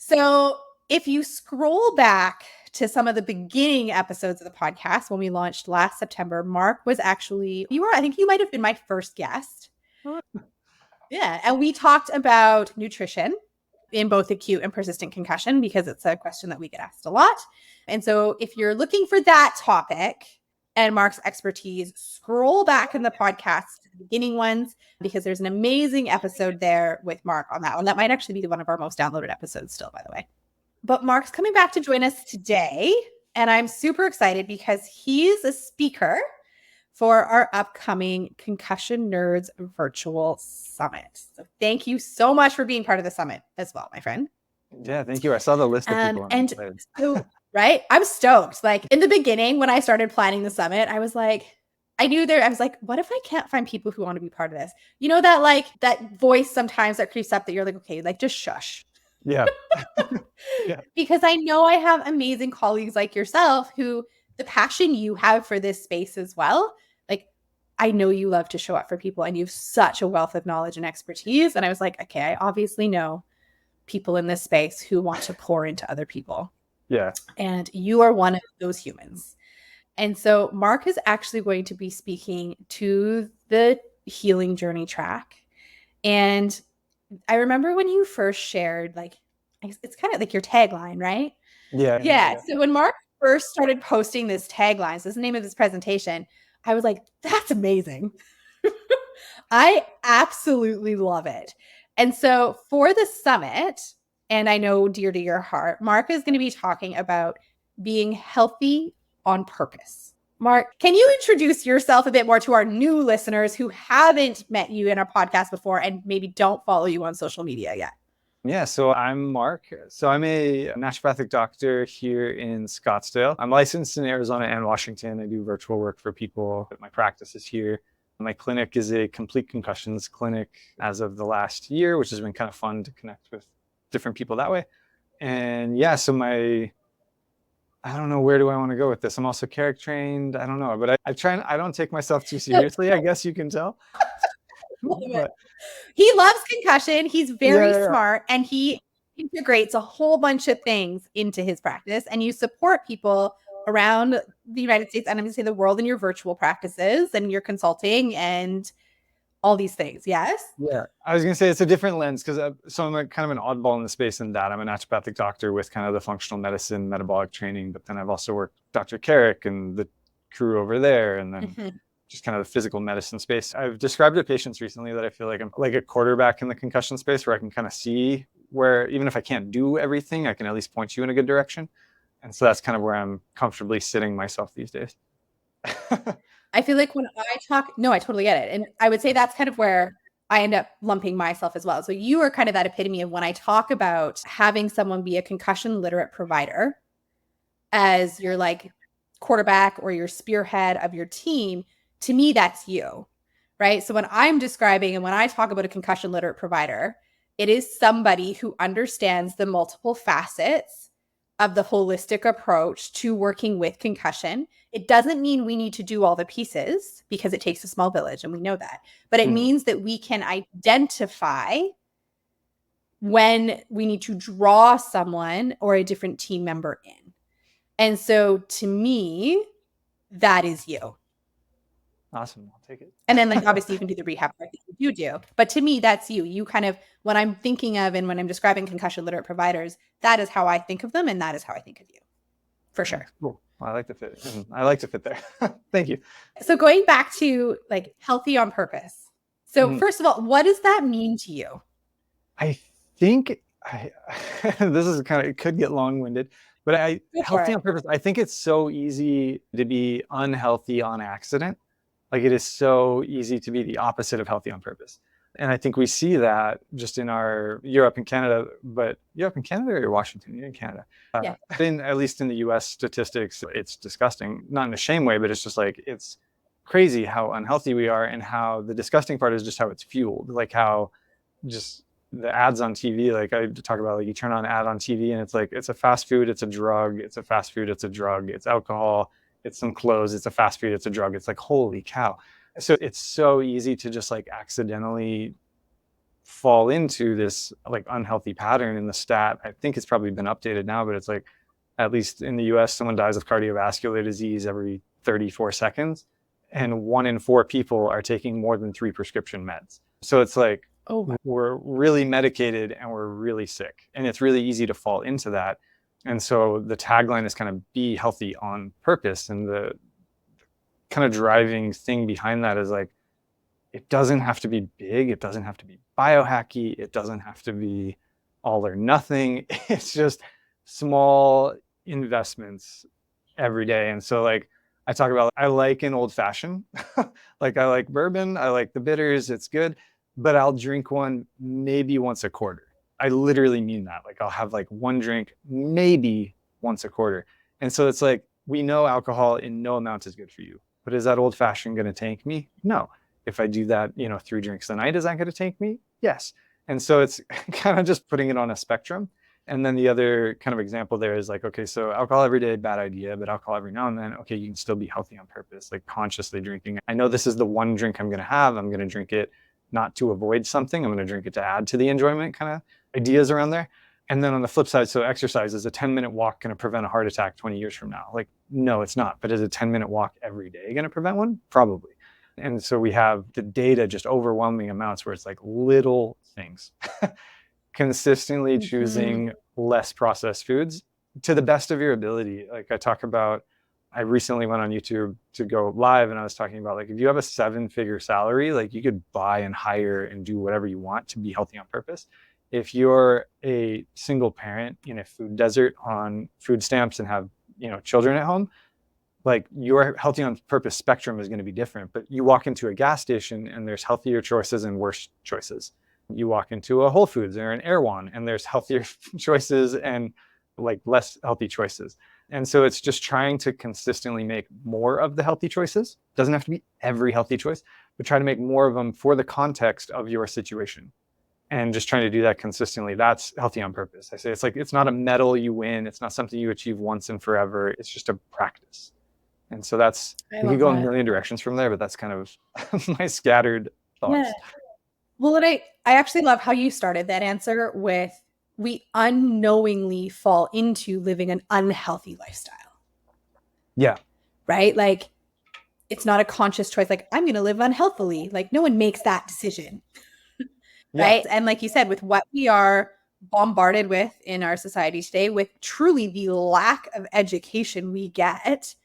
So if you scroll back to some of the beginning episodes of the podcast when we launched last September, Mark was actually, I think you might have been my first guest. Yeah. And we talked about nutrition in both acute and persistent concussion because it's a question that we get asked a lot. And so if you're looking for that topic and Mark's expertise, scroll back in the podcast to the beginning ones because there's an amazing episode there with Mark on that one. That might actually be one of our most downloaded episodes still, by the way. But Mark's coming back to join us today. And I'm super excited because he's a speaker for our upcoming Concussion Nerds Virtual Summit. So thank you so much for being part of the summit as well, my friend. Yeah, thank you. I saw the list of people. And so, right, I'm stoked. Like in the beginning, when I started planning the summit, I was like, I was like, what if I can't find people who want to be part of this? You know, that like that voice sometimes that creeps up that you're like, okay, like just shush. Yeah. Yeah. Because I know I have amazing colleagues like yourself who the passion you have for this space as well. Like, I know you love to show up for people and you have such a wealth of knowledge and expertise. And I was like, okay, I obviously know people in this space who want to pour into other people. Yeah. And you are one of those humans. And so Mark is actually going to be speaking to the healing journey track. And I remember when you first shared, like, it's kind of like your tagline, right? Yeah. So when Mark first started posting this tagline, so this is the name of this presentation, I was like, that's amazing. I absolutely love it. And so for the summit, and I know dear to your heart, Mark is going to be talking about being healthy on purpose. Mark, can you introduce yourself a bit more to our new listeners who haven't met you in our podcast before and maybe don't follow you on social media yet? Yeah, so I'm Mark. So I'm a naturopathic doctor here in Scottsdale. I'm licensed in Arizona and Washington. I do virtual work for people. My practice is here. My clinic is a complete concussions clinic as of the last year, which has been kind of fun to connect with different people that way. And yeah, so I don't know, where do I want to go with this? I'm also Carrick trained. I don't know, but I don't take myself too seriously, I guess you can tell. But he loves concussion. He's very smart and he integrates a whole bunch of things into his practice, and you support people around the United States and I'm going to say the world in your virtual practices and your consulting and all these things. Yes? Yeah. I was going to say it's a different lens because so I'm kind of an oddball in the space in that I'm a naturopathic doctor with kind of the functional medicine, metabolic training, but then I've also worked with Dr. Carrick and the crew over there, and then just kind of the physical medicine space. I've described to patients recently that I feel like I'm like a quarterback in the concussion space where I can kind of see where, even if I can't do everything, I can at least point you in a good direction. And so that's kind of where I'm comfortably sitting myself these days. I feel like when I talk, no, I totally get it. And I would say that's kind of where I end up lumping myself as well. So you are kind of that epitome of when I talk about having someone be a concussion literate provider as your like quarterback or your spearhead of your team, to me, that's you, right? So when I'm describing and when I talk about a concussion literate provider, it is somebody who understands the multiple facets of the holistic approach to working with concussion. It doesn't mean we need to do all the pieces because it takes a small village and we know that, but it means that we can identify when we need to draw someone or a different team member in. And so to me, that is you. Awesome. I'll take it. And then like, obviously you can do the rehab part that you do, but to me, that's you. You kind of, when I'm thinking of, and when I'm describing concussion literate providers, that is how I think of them. And that is how I think of you for sure. Cool. Well, I like to fit. I like to fit there. Thank you. So going back to like healthy on purpose. So first of all, what does that mean to you? I think this is kind of, it could get long-winded, but healthy on purpose, I think it's so easy to be unhealthy on accident. Like it is so easy to be the opposite of healthy on purpose. And I think we see that just in our Europe and Canada, but Europe and Canada or Washington? You're in Canada. Yeah. At least in the US statistics, it's disgusting. Not in a shame way, but it's just like, it's crazy how unhealthy we are, and how the disgusting part is just how it's fueled. Like how just the ads on TV, like I talk about, like you turn on an ad on TV and it's like, it's a fast food, it's a drug, it's a fast food, it's a drug, it's alcohol, it's some clothes, it's a fast food, it's a drug. It's like, holy cow. So it's so easy to just like accidentally fall into this like unhealthy pattern in the stat. I think it's probably been updated now, but it's like, at least in the US, someone dies of cardiovascular disease every 34 seconds. And 1 in 4 people are taking more than 3 prescription meds. So it's like, Oh, we're really medicated and we're really sick. And it's really easy to fall into that. And so the tagline is kind of be healthy on purpose. And the kind of driving thing behind that is like, it doesn't have to be big. It doesn't have to be biohacky. It doesn't have to be all or nothing. It's just small investments every day. And so like I talk about, I like an old fashioned, like I like bourbon, I like the bitters, it's good, but I'll drink one maybe once a quarter. I literally mean that. Like I'll have like one drink maybe once a quarter. And so it's like, we know alcohol in no amount is good for you, but is that old fashioned going to tank me? No. If I do that, 3 drinks a night, is that going to tank me? Yes. And so it's kind of just putting it on a spectrum. And then the other kind of example there is like, okay, so alcohol every day, bad idea, but alcohol every now and then, okay, you can still be healthy on purpose, like consciously drinking. I know this is the one drink I'm going to have. I'm going to drink it not to avoid something. I'm going to drink it to add to the enjoyment kind of ideas around there. And then on the flip side, so exercise, is a 10-minute walk going to prevent a heart attack 20 years from now? Like, no, it's not. But is a 10-minute walk every day going to prevent one? Probably. And so we have the data, just overwhelming amounts where it's like little things. Consistently choosing less processed foods to the best of your ability. Like I talk about, I recently went on YouTube to go live and I was talking about like, if you have a 7-figure salary, like you could buy and hire and do whatever you want to be healthy on purpose. If you're a single parent in a food desert on food stamps and have, children at home, like your healthy on purpose spectrum is going to be different. But you walk into a gas station and there's healthier choices and worse choices. You walk into a Whole Foods or an Erewhon and there's healthier choices and like less healthy choices. And so it's just trying to consistently make more of the healthy choices. Doesn't have to be every healthy choice, but try to make more of them for the context of your situation. And just trying to do that consistently. That's healthy on purpose. I say it's like, it's not a medal you win. It's not something you achieve once and forever. It's just a practice. And so that's, I we could love go in a that. million directions from there, but that's kind of my scattered Yeah. thoughts. Well, and I actually love how you started that answer with we unknowingly fall into living an unhealthy lifestyle, Yeah. right? Like it's not a conscious choice. Like I'm going to live unhealthily. Like no one makes that decision, Yeah. right? And like you said, with what we are bombarded with in our society today, with truly the lack of education we get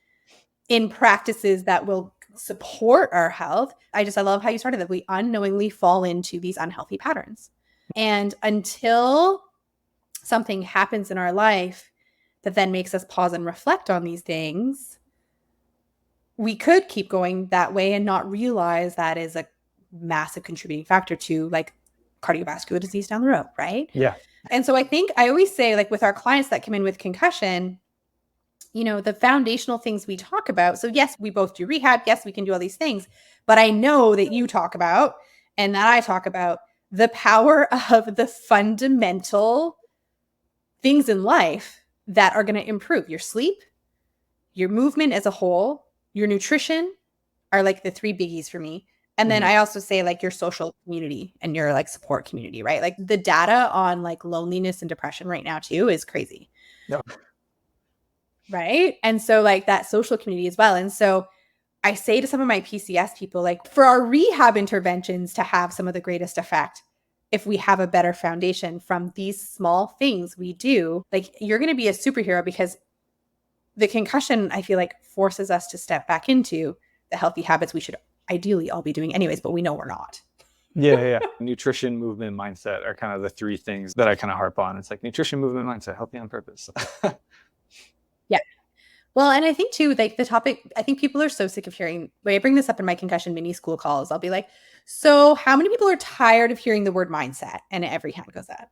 in practices that will support our health. I love how you started that we unknowingly fall into these unhealthy patterns. And until something happens in our life that then makes us pause and reflect on these things, we could keep going that way and not realize that is a massive contributing factor to like cardiovascular disease down the road, right? Yeah. And so I think I always say, like with our clients that come in with concussion, the foundational things we talk about. So yes, we both do rehab. Yes, we can do all these things, but I know that you talk about and that I talk about the power of the fundamental things in life that are going to improve your sleep, your movement as a whole, your nutrition are like the 3 biggies for me. And then I also say like your social community and your like support community, right? Like the data on like loneliness and depression right now too is crazy. No. Right. And so like that social community as well. And so I say to some of my PCS people, like for our rehab interventions to have some of the greatest effect, if we have a better foundation from these small things we do, like you're going to be a superhero because the concussion, I feel like forces us to step back into the healthy habits we should ideally all be doing anyways, but we know we're not. Yeah. Nutrition, movement, mindset are kind of the 3 things that I kind of harp on. It's like nutrition, movement, mindset, healthy on purpose. Yeah. Well, and I think too, like the topic, I think people are so sick of hearing, when I bring this up in my concussion mini school calls, I'll be like, so how many people are tired of hearing the word mindset? And every hand goes up.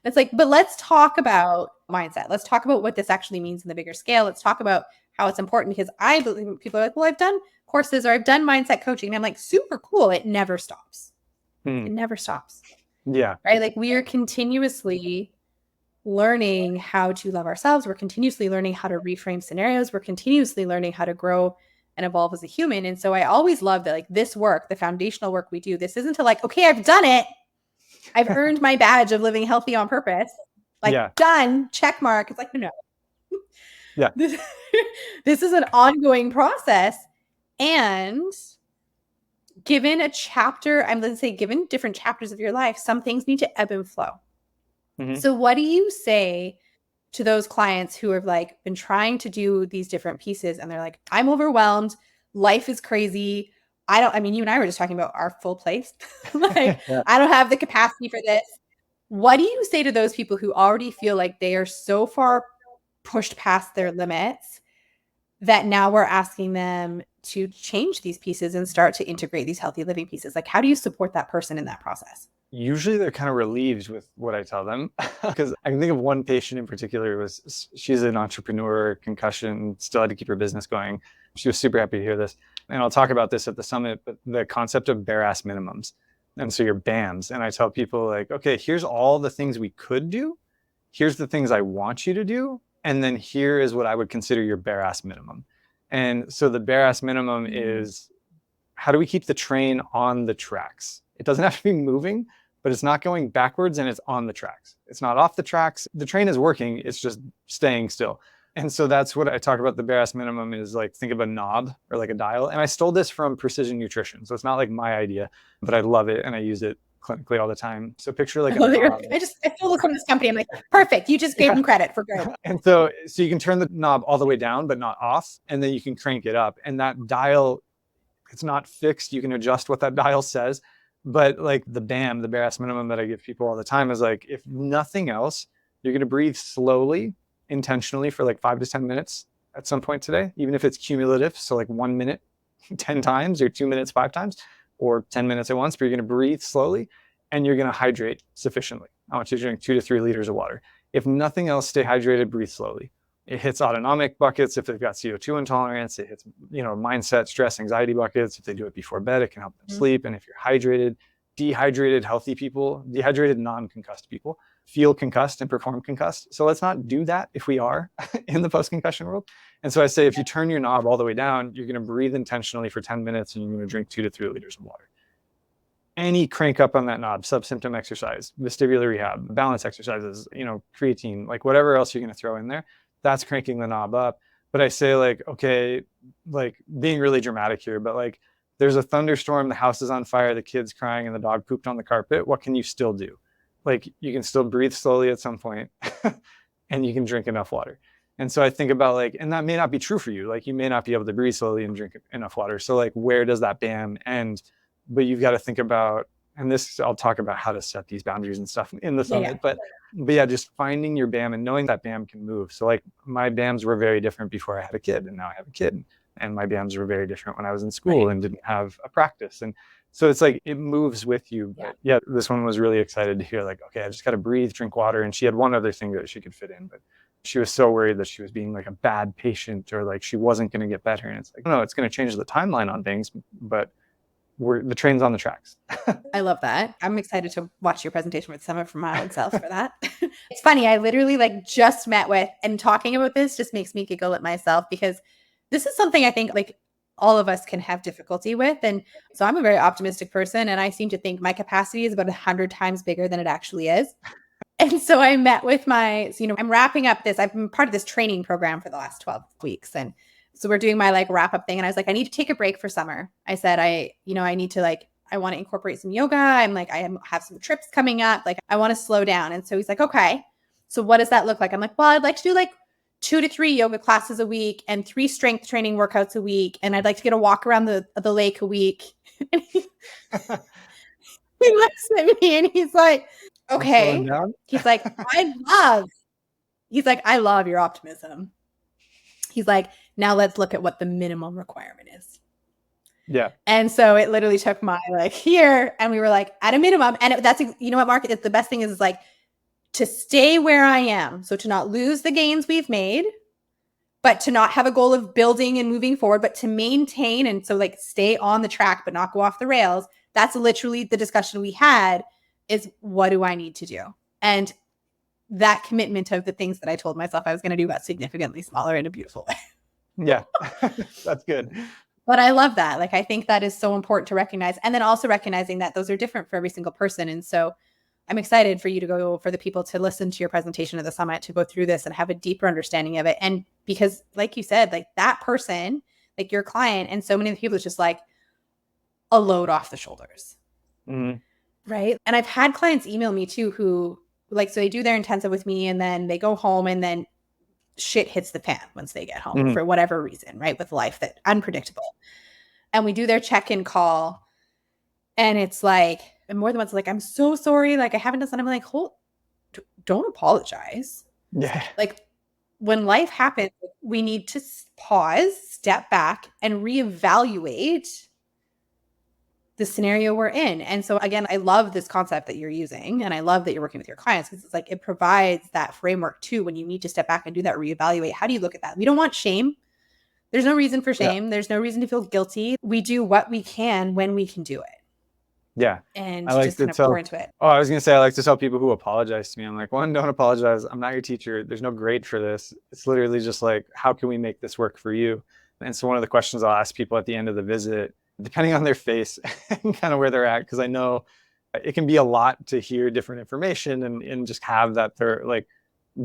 It's like, but let's talk about mindset. Let's talk about what this actually means in the bigger scale. Let's talk about how it's important because I believe people are like, well, I've done courses or I've done mindset coaching. And I'm like, super cool. It never stops. It never stops. Yeah. Right. Like we are continuously learning how to love ourselves. We're continuously learning how to reframe scenarios. We're continuously learning how to grow and evolve as a human. And so I always love that like this work, the foundational work we do, this isn't to like, okay, I've done it. I've earned my badge of living healthy on purpose. Like, Yeah. done, check mark. It's like, no. Yeah. This, this is an ongoing process. And given a chapter, I'm going to say, given different chapters of your life, some things need to ebb and flow. Mm-hmm. So what do you say to those clients who have like been trying to do these different pieces and they're like, I'm overwhelmed, life is crazy. I mean, you and I were just talking about our full place. Like, Yeah. I don't have the capacity for this. What do you say to those people who already feel like they are so far pushed past their limits that now we're asking them to change these pieces and start to integrate these healthy living pieces? Like, how do you support that person in that process? Usually they're kind of relieved with what I tell them because I can think of one patient in particular. She's an entrepreneur, concussion, still had to keep her business going. She was super happy to hear this. And I'll talk about this at the summit, but the concept of bare ass minimums. And so your BAMs. And I tell people like, okay, here's all the things we could do. Here's the things I want you to do. And then here is what I would consider your bare ass minimum. And so the bare ass minimum is, how do we keep the train on the tracks? It doesn't have to be moving, but it's not going backwards and it's on the tracks. It's not off the tracks. The train is working. It's just staying still. And so that's what I talk about. The bare ass minimum is like, think of a knob or like a dial. And I stole this from Precision Nutrition. So it's not like my idea, but I love it and I use it clinically all the time. So picture like a knob. I feel look from this company. I'm like, perfect. You just gave them credit for good. And so you can turn the knob all the way down, but not off. And then you can crank it up. And that dial, it's not fixed. You can adjust what that dial says. But like the BAM, the bare ass minimum that I give people all the time is like, if nothing else, you're going to breathe slowly, intentionally for like 5 to 10 minutes at some point today, even if it's cumulative. So like 1 minute, 10 times, or 2 minutes, 5 times, or 10 minutes at once, but you're going to breathe slowly and you're going to hydrate sufficiently. I want you to drink 2 to 3 liters of water. If nothing else, stay hydrated, breathe slowly. It hits autonomic buckets if they've got CO2 intolerance. It hits, mindset, stress, anxiety buckets. If they do it before bed, it can help them sleep. And if you're hydrated, dehydrated, healthy people, dehydrated, non-concussed people feel concussed and perform concussed. So let's not do that if we are in the post-concussion world. And so I say, if you turn your knob all the way down, you're going to breathe intentionally for 10 minutes and you're going to drink 2 to 3 liters of water. Any crank up on that knob, subsymptom exercise, vestibular rehab, balance exercises, creatine, like whatever else you're going to throw in there, that's cranking the knob up. But I say like, okay, like being really dramatic here, but like there's a thunderstorm, the house is on fire, the kid's crying and the dog pooped on the carpet. What can you still do? Like you can still breathe slowly at some point and you can drink enough water. And so I think about like, and that may not be true for you. Like you may not be able to breathe slowly and drink enough water. So like, where does that BAM end? But you've got to think about, and this, I'll talk about how to set these boundaries and stuff in the summit, but yeah, just finding your BAM and knowing that BAM can move. So like my BAMs were very different before I had a kid and now I have a kid. And my BAMs were very different when I was in school and didn't have a practice. And so it's like, it moves with you. But yeah, this one was really excited to hear like, okay, I just got to breathe, drink water. And she had one other thing that she could fit in, but she was so worried that she was being like a bad patient or like she wasn't going to get better. And it's like, no, it's going to change the timeline on things, but the train's on the tracks. I love that. I'm excited to watch your presentation with Summit from my own self for that. It's funny. I literally like just met with, and talking about this just makes me giggle at myself because this is something I think like all of us can have difficulty with. And so I'm a very optimistic person and I seem to think my capacity is about 100 times bigger than it actually is. And so I met with I'm wrapping up this, I've been part of this training program for the last 12 weeks. And so we're doing my like wrap up thing. And I was like, I need to take a break for summer. I said, I need to I want to incorporate some yoga. I'm like, I have some trips coming up. Like I want to slow down. And so he's like, okay, so what does that look like? I'm like, well, I'd like to do like 2 to 3 yoga classes a week and 3 strength training workouts a week. And I'd like to get a walk around the lake a week. And he looks at me and he's like, okay. He's like, I love your optimism. He's like, now let's look at what the minimum requirement is. Yeah. And so it literally took my here, and we were like at a minimum. And that's, what, Mark, the best thing is like to stay where I am. So to not lose the gains we've made, but to not have a goal of building and moving forward, but to maintain. And so stay on the track, but not go off the rails. That's literally the discussion we had is what do I need to do? And that commitment of the things that I told myself I was going to do got significantly smaller in a beautiful way. Yeah, that's good. But I love that. I think that is so important to recognize. And then also recognizing that those are different for every single person. And so I'm excited for you to go, for the people to listen to your presentation at the summit, to go through this and have a deeper understanding of it. And because, like you said, like that person, like your client, and so many of the people, it's just like a load off the shoulders. Mm-hmm. Right. And I've had clients email me too who, like, so they do their intensive with me and then they go home and then shit hits the fan once they get home Mm-hmm. for whatever reason, right? With life that unpredictable. And we do their check-in call and it's like, and more than once, like, I'm so sorry. Like, I haven't done something. I'm like, don't apologize. Yeah. Like, when life happens, we need to pause, step back, and reevaluate the scenario we're in. And so again, I love this concept that you're using and I love that you're working with your clients because it's like it provides that framework too when you need to step back and do that reevaluate. How do you look at that? We don't want shame. There's no reason for Yeah. shame. There's no reason to feel guilty. We do what we can when we can do it Yeah. and I like just to kind of pour tell, into it. oh, I was going to say, I like to tell people who apologize to me. I'm like, one, don't apologize. I'm not your teacher. There's no grade for this. It's literally just like, how can we make this work for you? And so one of the questions I'll ask people at the end of the visit, depending on their face and kind of where they're at, because I know it can be a lot to hear different information and just have that they're like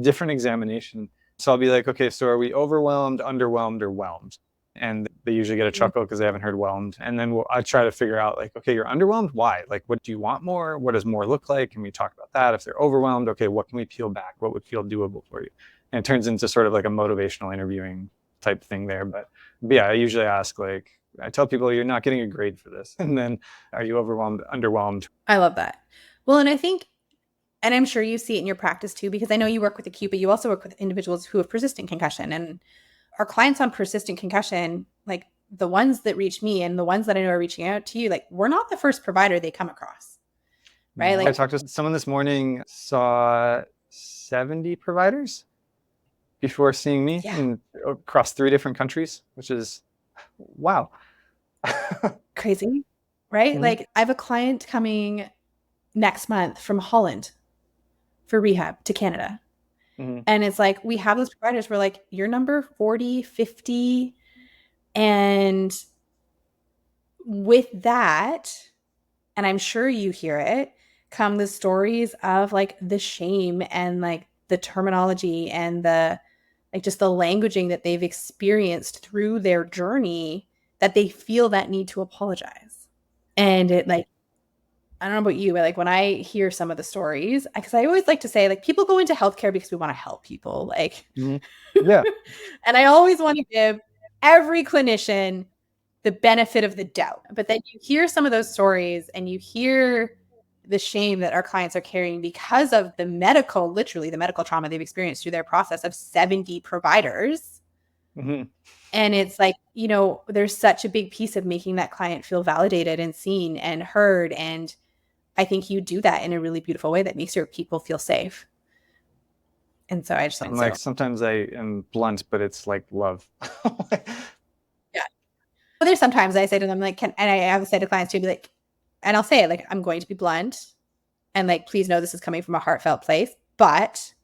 different examination. So I'll be like, okay, so are we overwhelmed, underwhelmed, or whelmed? And they usually get a chuckle because they haven't heard whelmed. And then I try to figure out like, okay, you're underwhelmed. Why? Like, what do you want more? What does more look like? Can we talk about that? If they're overwhelmed, okay, what can we peel back? What would feel doable for you? And it turns into sort of like a motivational interviewing type thing there. But yeah, I usually ask like, I tell people you're not getting a grade for this. And then are you overwhelmed, underwhelmed? I love that. Well, and I think, and I'm sure you see it in your practice too, because I know you work with acute, but you also work with individuals who have persistent concussion. And our clients on persistent concussion, like the ones that reach me and the ones that I know are reaching out to you, like we're not the first provider they come across, right? I Like, talked to someone this morning, saw 70 providers before seeing me yeah, across 3 different countries, which is wow. crazy, right? Mm-hmm. Like I have a client coming next month from Holland for rehab to Canada. Mm-hmm. And it's like, we have those providers where like you're number 40, 50. And with that, and I'm sure you hear it, come the stories of like the shame and like the terminology and the like just the languaging that they've experienced through their journey that they feel that need to apologize. And it like, I don't know about you, but like when I hear some of the stories, because I always like to say, like, people go into healthcare because we want to help people. Like, Mm-hmm. Yeah. and I always want to give every clinician the benefit of the doubt. But then you hear some of those stories and you hear the shame that our clients are carrying because of the medical, literally the medical trauma they've experienced through their process of 70 providers. Mm-hmm. And it's like, you know, there's such a big piece of making that client feel validated and seen and heard. And I think you do that in a really beautiful way that makes your people feel safe. And so I just I'm think like, so. sometimes I am blunt, but it's like love. Yeah. But there's sometimes I say to them, like, and I have said to clients too, be like, and I'll say it, like, I'm going to be blunt and like, please know this is coming from a heartfelt place, but,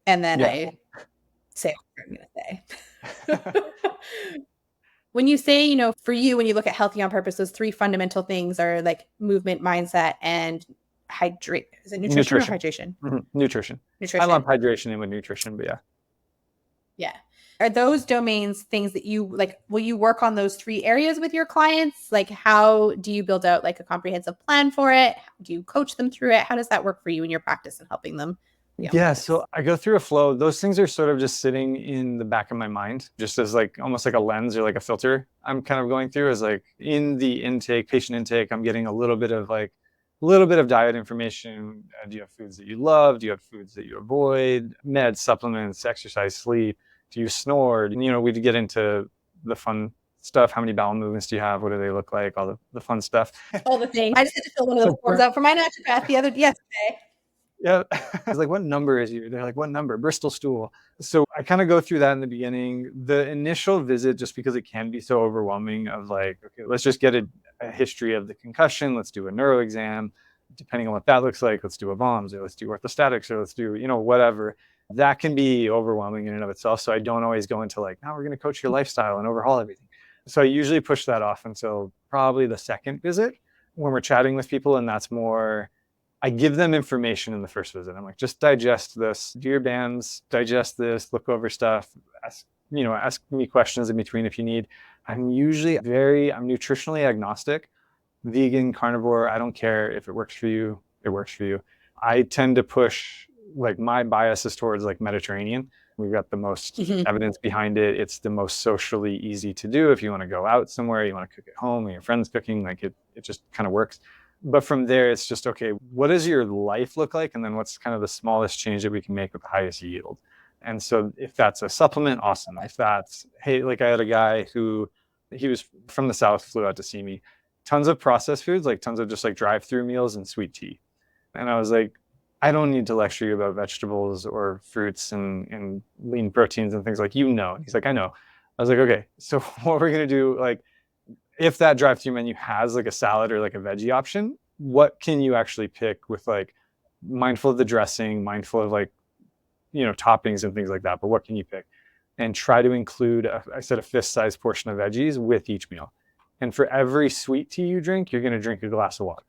and then Yeah. I say what I'm going to say. When you say, you know, for you, when you look at healthy on purpose, those 3 fundamental things are like movement, mindset, and hydrate. Is it nutrition or Nutrition. hydration? Mm-hmm. Nutrition. I Nutrition. lump hydration in with nutrition, but yeah. Yeah. Are those domains things that you like? Will you work on those 3 areas with your clients? Like, how do you build out like a comprehensive plan for it? Do you coach them through it? How does that work for you in your practice and helping them be on Yeah, purpose? so I go through a flow. Those things are sort of just sitting in the back of my mind, just as like almost like a lens or like a filter. I'm kind of going through as like in the intake, patient intake, I'm getting a little bit of like a little bit of diet information. Do you have foods that you love? Do you have foods that you avoid? Meds, supplements, exercise, sleep. Do you snore? And, you know, we get into the fun stuff. How many bowel movements do you have? What do they look like? All the fun stuff. All the things. I just had to fill one of those So forms out for my naturopath yesterday. yeah. I was like, what number is you? They're like, what number? Bristol stool. So I kind of go through that in the beginning. The initial visit, just because it can be so overwhelming, of like, okay, let's just get a history of the concussion. Let's do a neuro exam. Depending on what that looks like, let's do a VOMS or let's do orthostatics or let's do, you know, whatever. That can be overwhelming in and of itself. So I don't always go into like, now we're going to coach your lifestyle and overhaul everything. So I usually push that off until probably the second visit when we're chatting with people. And that's more, I give them information in the first visit. I'm like, just digest this, do your bands, digest this, look over stuff, ask me questions in between if you need. I'm nutritionally agnostic, vegan, carnivore. I don't care if it works for you, it works for you. I tend to push, like my bias is towards like Mediterranean. We've got the most Mhm. evidence behind it. It's the most socially easy to do. If you want to go out somewhere, you want to cook at home, and your friends cooking, like it just kind of works. But from there, it's just, okay, what does your life look like? And then what's kind of the smallest change that we can make with the highest yield? And so if that's a supplement, awesome. If that's, hey, like I had a guy who, he was from the South, flew out to see me, tons of processed foods, like tons of just like drive-through meals and sweet tea. And I was like, I don't need to lecture you about vegetables or fruits and lean proteins and things, like, He's like, I know. I was like, okay, so what we're gonna do, like, if that drive-through menu has like a salad or like a veggie option, what can you actually pick with, like, mindful of the dressing, mindful of like, toppings and things like that, but what can you pick? And try to include, I said, a fist-sized portion of veggies with each meal. And for every sweet tea you drink, you're going to drink a glass of water.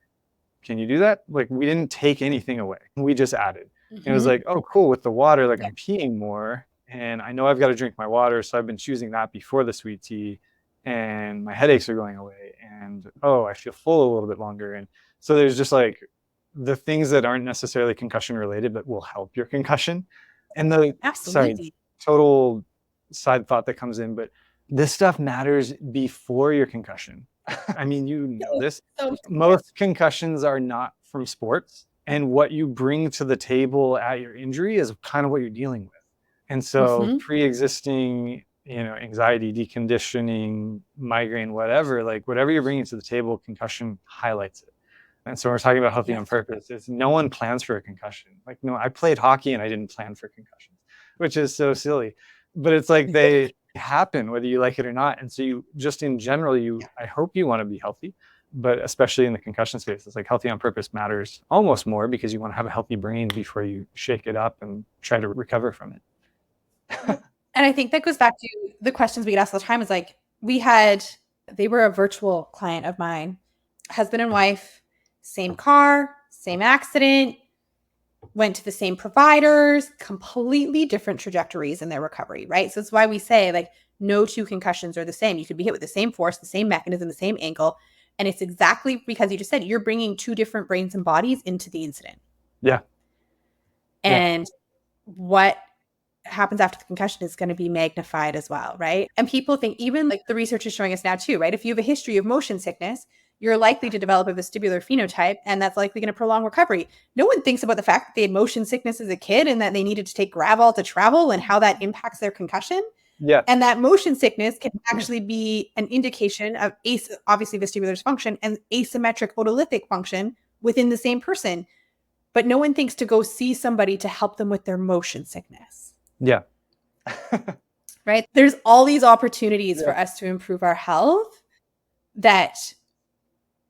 Can you do that? Like, we didn't take anything away. We just added. And it was Mhm. like, oh, cool. With the water, like, Yeah. I'm peeing more and I know I've got to drink my water. So I've been choosing that before the sweet tea, and my headaches are going away. And, oh, I feel full a little bit longer. And so there's just like the things that aren't necessarily concussion related, but will help your concussion. And sorry, Absolutely. total side thought that comes in, but this stuff matters before your concussion. I mean, No, this. so Most concussions are not from sports, and what you bring to the table at your injury is kind of what you're dealing with. And so Mhm. pre-existing, anxiety, deconditioning, migraine, whatever, like whatever you're bringing to the table, concussion highlights it. And so when we're talking about healthy on Yes. purpose, it's no one plans for a concussion. Like, no, I played hockey and I didn't plan for concussions, which is so silly. But it's like they happen whether you like it or not. And so you just, in general, Yeah. I hope you want to be healthy, but especially in the concussion space, it's like healthy on purpose matters almost more, because you want to have a healthy brain before you shake it up and try to recover from it. Yep. And I think that goes back to the questions we get asked all the time, is like, they were a virtual client of mine, husband and wife, same car, same accident, went to the same providers, completely different trajectories in their recovery, right? So that's why we say, like, no two concussions are the same. You could be hit with the same force, the same mechanism, the same angle. And it's exactly because you just said you're bringing two different brains and bodies into the incident. Yeah. Yeah. And what happens after the concussion is going to be magnified as well, right? And people think, even like the research is showing us now too, right? If you have a history of motion sickness, you're likely to develop a vestibular phenotype, and that's likely going to prolong recovery. No one thinks about the fact that they had motion sickness as a kid and that they needed to take Gravol to travel and how that impacts their concussion. Yeah. And that motion sickness can actually be an indication of obviously vestibular dysfunction and asymmetric otolithic function within the same person. But no one thinks to go see somebody to help them with their motion sickness. Yeah. Right? There's all these opportunities Yeah. for us to improve our health that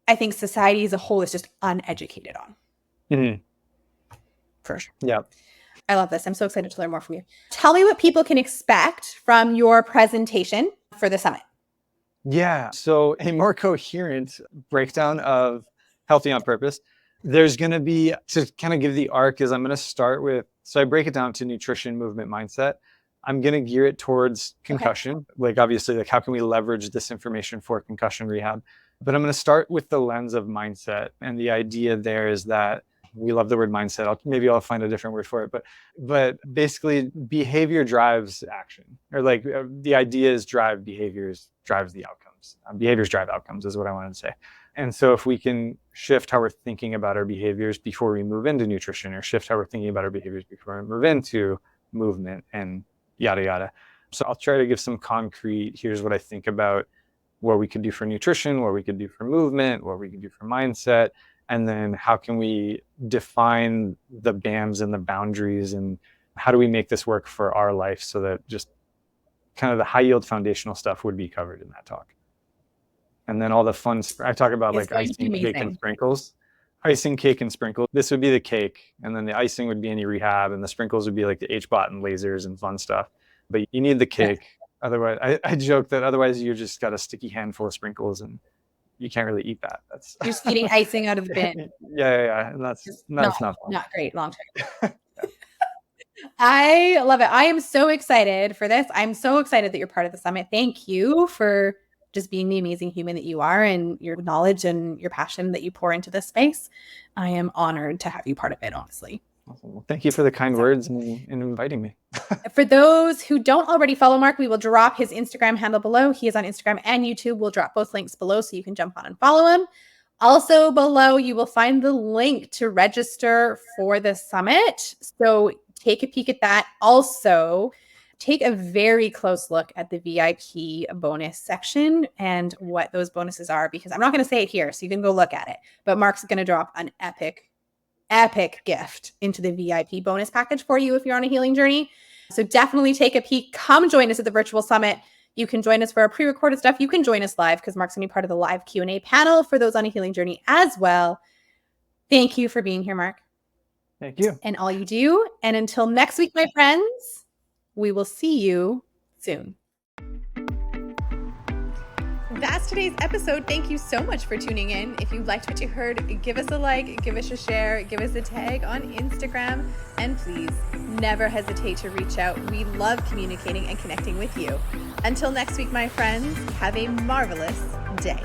I think society as a whole is just uneducated on. Mm-hmm. For sure. Yeah. I love this. I'm so excited to learn more from you. Tell me what people can expect from your presentation for the summit. Yeah. So a more coherent breakdown of healthy on purpose. There's going to be, to kind of give the arc, is I'm going to start with, so I break it down to nutrition, movement, mindset. I'm going to gear it towards concussion. Okay. Like, obviously, like, how can we leverage this information for concussion rehab? But I'm going to start with the lens of mindset. And the idea there is that we love the word mindset. Maybe I'll find a different word for it, but basically behavior drives action, or like the idea is behaviors drives the outcomes. Behaviors drive outcomes is what I wanted to say. And so if we can shift how we're thinking about our behaviors before we move into nutrition, or shift how we're thinking about our behaviors before we move into movement and yada, yada. So I'll try to give some concrete, here's what I think about what we could do for nutrition, what we could do for movement, what we could do for mindset, and then how can we define the bands and the boundaries, and how do we make this work for our life, so that just kind of the high yield foundational stuff would be covered in that talk. And then all the fun, I talk about like icing, cake, and sprinkles. Icing, cake, and sprinkles. This would be the cake, and then the icing would be any rehab, and the sprinkles would be like the H-bot and lasers and fun stuff. But you need the cake. Yeah. Otherwise, I joke that otherwise you just got a sticky handful of sprinkles and you can't really eat that. That's You're just eating icing out of the bin. yeah. And that's Just not fun. not great long term. I love it. I am so excited for this. I'm so excited that you're part of the summit. Thank you for just being the amazing human that you are and your knowledge and your passion that you pour into this space. I am honored to have you part of it, honestly. Awesome. Well, thank you for the kind words and inviting me. For those who don't already follow Mark, we will drop his Instagram handle below. He is on Instagram and YouTube. We'll drop both links below so you can jump on and follow him. Also below, you will find the link to register for the summit. So take a peek at that. Also, take a very close look at the VIP bonus section and what those bonuses are, because I'm not going to say it here, so you can go look at it. But Mark's going to drop an epic gift into the VIP bonus package for you if you're on a healing journey. So definitely take a peek. Come join us at the virtual summit. You can join us for our pre-recorded stuff. You can join us live because Mark's going to be part of the live Q&A panel for those on a healing journey as well. Thank you for being here, Mark. Thank you. And all you do. And until next week, my friends, we will see you soon. That's today's episode. Thank you so much for tuning in. If you liked what you heard, give us a like, give us a share, give us a tag on Instagram, and please never hesitate to reach out. We love communicating and connecting with you. Until next week, my friends, have a marvelous day.